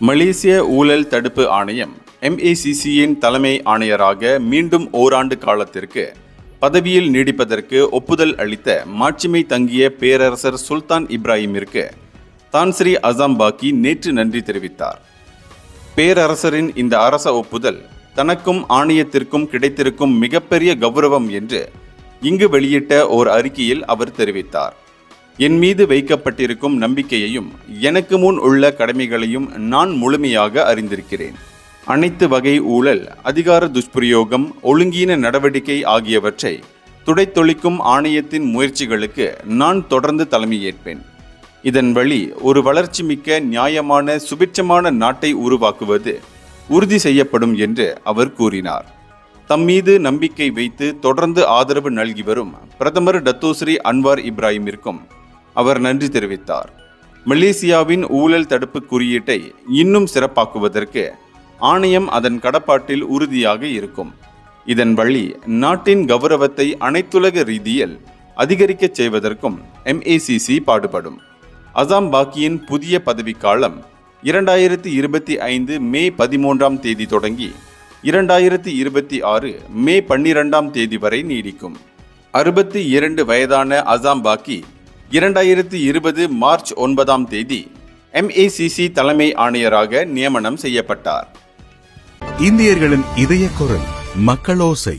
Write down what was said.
மலேசிய ஊழல் தடுப்பு ஆணையம் MACCயின் தலைமை ஆணையராக மீண்டும் ஓராண்டு காலத்திற்கு பதவியில் நீடிப்பதற்கு ஒப்புதல் அளித்த மாட்சிமை தங்கிய பேரரசர் சுல்தான் இப்ராஹிமிற்கு தான் ஸ்ரீ அசாம் பாக்கி நேற்று நன்றி தெரிவித்தார். பேரரசரின் இந்த அரச ஒப்புதல் தனக்கும் ஆணையத்திற்கும் கிடைத்திருக்கும் மிகப்பெரிய கௌரவம் என்று இங்கு வெளியிட்ட ஓர் அறிக்கையில் அவர் தெரிவித்தார். என் மீது வைக்கப்பட்டிருக்கும் நம்பிக்கையையும் எனக்கு முன் உள்ள கடமைகளையும் நான் முழுமையாக அறிந்திருக்கிறேன். அனைத்து வகை ஊழல், அதிகார துஷ்பிரயோகம், ஒழுங்கீன நடவடிக்கை ஆகியவற்றை துடைத்தொழிக்கும் ஆணையத்தின் முயற்சிகளுக்கு நான் தொடர்ந்து தலைமையேற்பேன். இதன் வழி ஒரு வளர்ச்சிமிக்க, நியாயமான, சுபிட்சமான நாட்டை உருவாக்குவது உறுதி செய்யப்படும் என்று அவர் கூறினார். தம் மீது நம்பிக்கை வைத்து தொடர்ந்து ஆதரவு நல்கி வரும் பிரதமர் டத்தோஸ்ரீ அன்வார் இப்ராஹிமிற்கும் அவர் நன்றி தெரிவித்தார். மலேசியாவின் ஊழல் தடுப்பு குறியீட்டை இன்னும் சிறப்பாக்குவதற்கு ஆணையம் அதன் கடப்பாட்டில் உறுதியாக இருக்கும். இதன் வழி நாட்டின் கௌரவத்தை அனைத்துலக ரீதியில் அதிகரிக்கச் செய்வதற்கும் MACC பாடுபடும். அசாம் பாக்கியின் புதிய பதவிக்காலம் 2025 மே 13 தொடங்கி 2026 மே 12 வரை நீடிக்கும். 62 வயதான அசாம் பாக்கி 2020 மார்ச் 9 MACC தலைமை ஆணையராக நியமனம் செய்யப்பட்டார். இந்தியர்களின் இதய குரல் மக்களோசை.